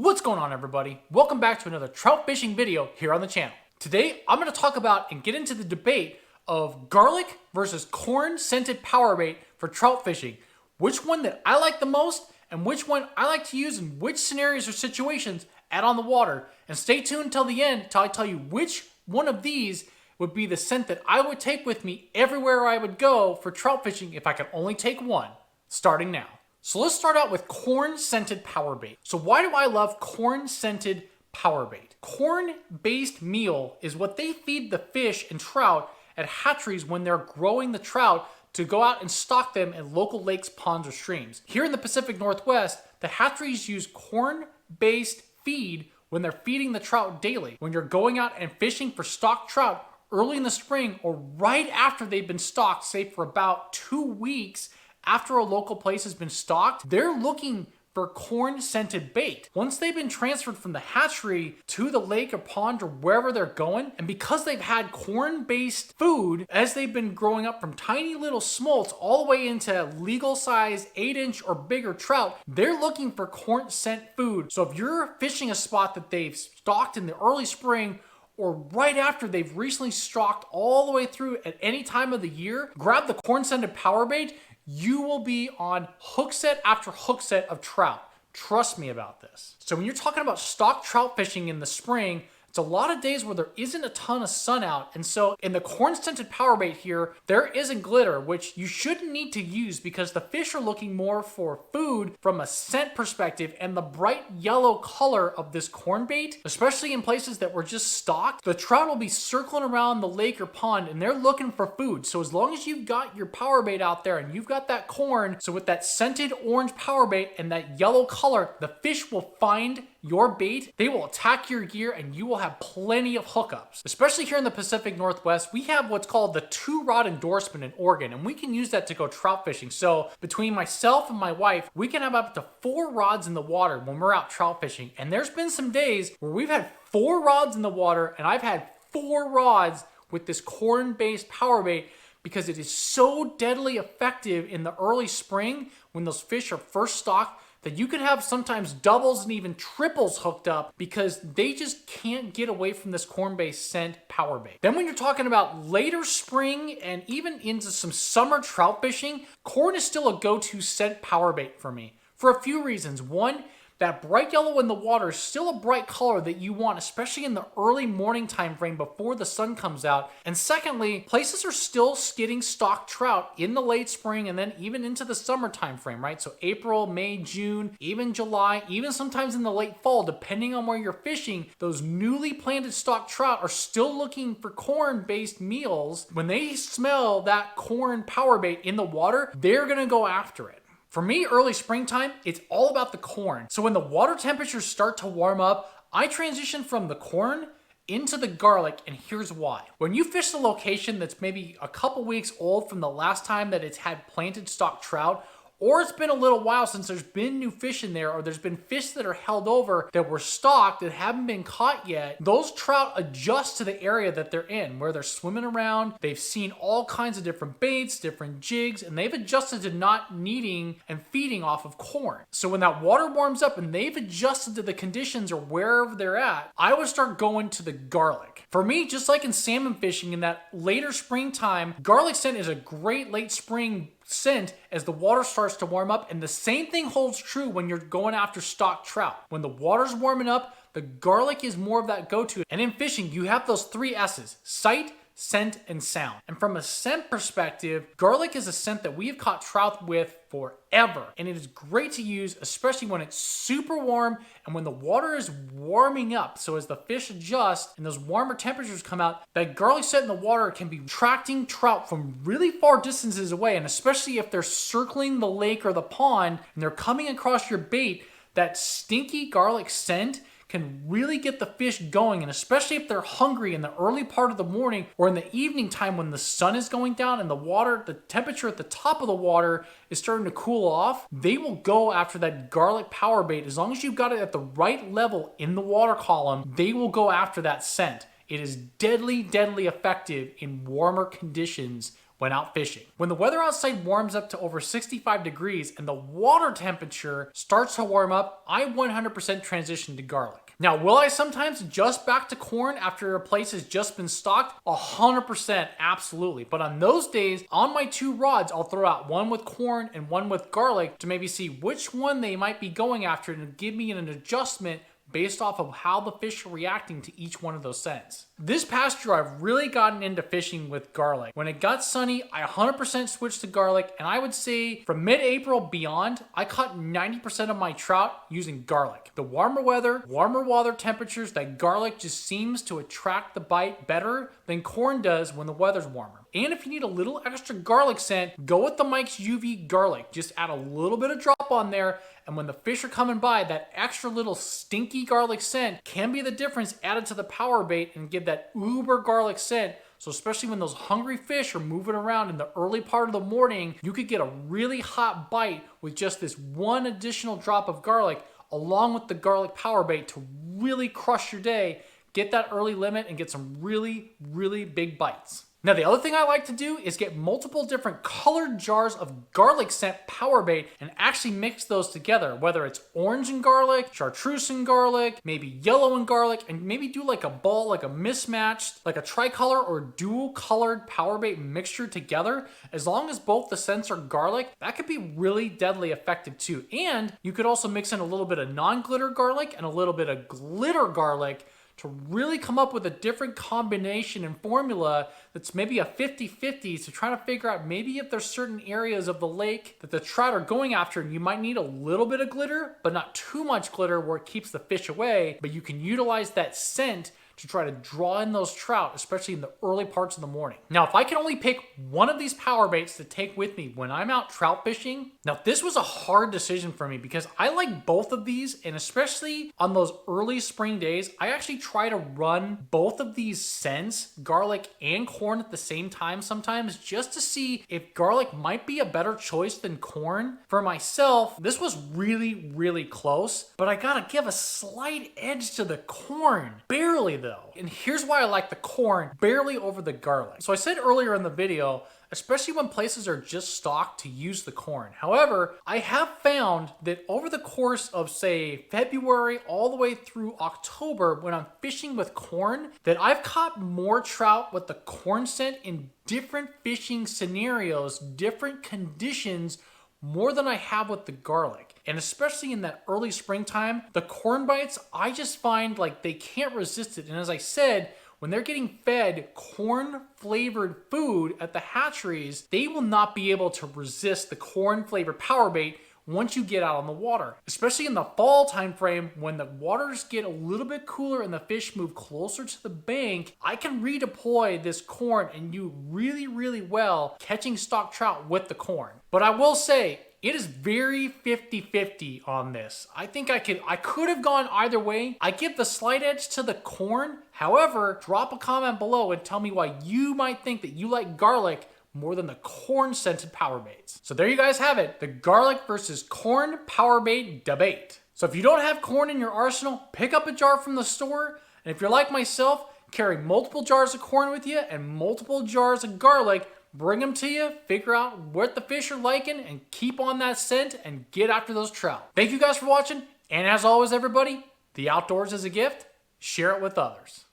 What's going on, everybody? Welcome back to another trout fishing video here on the channel. Today, I'm going to talk about and get into the debate of garlic versus corn scented power bait for trout fishing. Which one that I like the most and which one I like to use in which scenarios or situations out on the water. And stay tuned until the end until I tell you which one of these would be the scent that I would take with me everywhere I would go for trout fishing if I could only take one, starting now. So let's start out with corn scented power bait. So why do I love corn scented power bait? Corn based meal is what they feed the fish and trout at hatcheries when they're growing the trout to go out and stock them in local lakes, ponds, or streams. Here in the Pacific Northwest, the hatcheries use corn based feed when they're feeding the trout daily. When you're going out and fishing for stocked trout early in the spring or right after they've been stocked, say for about 2 weeks, after a local place has been stocked, they're looking for corn scented bait. Once they've been transferred from the hatchery to the lake or pond or wherever they're going, and because they've had corn based food as they've been growing up from tiny little smolts all the way into legal size 8-inch or bigger trout, they're looking for corn scent food. So if you're fishing a spot that they've stocked in the early spring or right after they've recently stocked all the way through at any time of the year, grab the corn scented power bait. You will be on hook set after hook set of trout. Trust me about this. So when you're talking about stock trout fishing in the spring, it's a lot of days where there isn't a ton of sun out. And so in the corn scented power bait here, there isn't glitter, which you shouldn't need to use because the fish are looking more for food from a scent perspective, and the bright yellow color of this corn bait, especially in places that were just stocked, the trout will be circling around the lake or pond and they're looking for food. So as long as you've got your power bait out there and you've got that corn, so with that scented orange power bait and that yellow color, the fish will find your bait, they will attack your gear, and you will have plenty of hookups. Especially here in the Pacific Northwest, we have what's called the 2-rod endorsement in Oregon, and we can use that to go trout fishing. So between myself and my wife, we can have up to 4 rods in the water when we're out trout fishing. And there's been some days where we've had 4 rods in the water, and I've had 4 rods with this corn-based power bait because it is so deadly effective in the early spring when those fish are first stocked, that you can have sometimes doubles and even triples hooked up because they just can't get away from this corn-based scent power bait. Then when you're talking about later spring and even into some summer trout fishing, corn is still a go-to scent power bait for me for a few reasons. One, that bright yellow in the water is still a bright color that you want, especially in the early morning time frame before the sun comes out. And secondly, places are still getting stocked trout in the late spring and then even into the summer time frame, right? So April, May, June, even July, even sometimes in the late fall, depending on where you're fishing, those newly planted stocked trout are still looking for corn-based meals. When they smell that corn power bait in the water, they're gonna go after it. For me, early springtime, it's all about the corn. So when the water temperatures start to warm up, I transition from the corn into the garlic, and here's why. When you fish a location that's maybe a couple weeks old from the last time that it's had planted stock trout, or it's been a little while since there's been new fish in there, or there's been fish that are held over that were stocked that haven't been caught yet, those trout adjust to the area that they're in, where they're swimming around. They've seen all kinds of different baits, different jigs, and they've adjusted to not needing and feeding off of corn. So when that water warms up and they've adjusted to the conditions or wherever they're at, I would start going to the garlic. For me, just like in salmon fishing in that later springtime, garlic scent is a great late spring scent as the water starts to warm up, and the same thing holds true when you're going after stocked trout. When the water's warming up, the garlic is more of that go-to. And in fishing, you have those 3 S's: sight, scent, and sound. And from a scent perspective, garlic is a scent that we've caught trout with forever. And it is great to use, especially when it's super warm and when the water is warming up. So as the fish adjust and those warmer temperatures come out, that garlic scent in the water can be attracting trout from really far distances away. And especially if they're circling the lake or the pond and they're coming across your bait, that stinky garlic scent can really get the fish going, and especially if they're hungry in the early part of the morning or in the evening time when the sun is going down and the temperature at the top of the water is starting to cool off, they will go after that garlic power bait. As long as you've got it at the right level in the water column, they will go after that scent. It is deadly, deadly effective in warmer conditions when out fishing. When the weather outside warms up to over 65 degrees and the water temperature starts to warm up, I 100% transition to garlic. Now, will I sometimes adjust back to corn after a place has just been stocked? 100%, absolutely. But on those days, on my 2 rods, I'll throw out one with corn and one with garlic to maybe see which one they might be going after and give me an adjustment based off of how the fish are reacting to each one of those scents. This past year, I've really gotten into fishing with garlic. When it got sunny, I 100% switched to garlic, and I would say from mid-April beyond, I caught 90% of my trout using garlic. The warmer water temperatures, that garlic just seems to attract the bite better than corn does when the weather's warmer. And if you need a little extra garlic scent, go with the Mike's UV garlic. Just add a little bit of drop on there, and when the fish are coming by, that extra little stinky garlic scent can be the difference added to the power bait and give that uber garlic scent. So especially when those hungry fish are moving around in the early part of the morning, you could get a really hot bite with just this one additional drop of garlic along with the garlic power bait to really crush your day, get that early limit, and get some really, really big bites. Now, the other thing I like to do is get multiple different colored jars of garlic scent power bait and actually mix those together, whether it's orange and garlic, chartreuse and garlic, maybe yellow and garlic, and maybe do like a ball, like a mismatched, like a tricolor or dual colored power bait mixture together. As long as both the scents are garlic, that could be really deadly effective too. And you could also mix in a little bit of non-glitter garlic and a little bit of glitter garlic to really come up with a different combination and formula that's maybe a 50-50 to try to figure out maybe if there's certain areas of the lake that the trout are going after and you might need a little bit of glitter, but not too much glitter where it keeps the fish away, but you can utilize that scent to try to draw in those trout, especially in the early parts of the morning. Now, if I can only pick one of these power baits to take with me when I'm out trout fishing, now this was a hard decision for me because I like both of these, and especially on those early spring days, I actually try to run both of these scents, garlic and corn, at the same time sometimes, just to see if garlic might be a better choice than corn. For myself, this was really, really close, but I gotta give a slight edge to the corn, barely though. And here's why I like the corn barely over the garlic. So I said earlier in the video, especially when places are just stocked, to use the corn. However, I have found that over the course of, say, February all the way through October, when I'm fishing with corn, that I've caught more trout with the corn scent in different fishing scenarios, different conditions, more than I have with the garlic. And especially in that early springtime, the corn bites, I just find like they can't resist it. And as I said, when they're getting fed corn-flavored food at the hatcheries, they will not be able to resist the corn-flavored power bait once you get out on the water. Especially in the fall time frame, when the waters get a little bit cooler and the fish move closer to the bank, I can redeploy this corn and do really, really well catching stock trout with the corn. But I will say, it is very 50-50 on this. I think I could have gone either way. I give the slight edge to the corn. However, drop a comment below and tell me why you might think that you like garlic more than the corn scented power baits. So there you guys have it, the garlic versus corn power bait debate. So if you don't have corn in your arsenal, pick up a jar from the store. And if you're like myself, carry multiple jars of corn with you and multiple jars of garlic. Bring them to you, figure out what the fish are liking, and keep on that scent and get after those trout. Thank you guys for watching, and as always, everybody, the outdoors is a gift. Share it with others.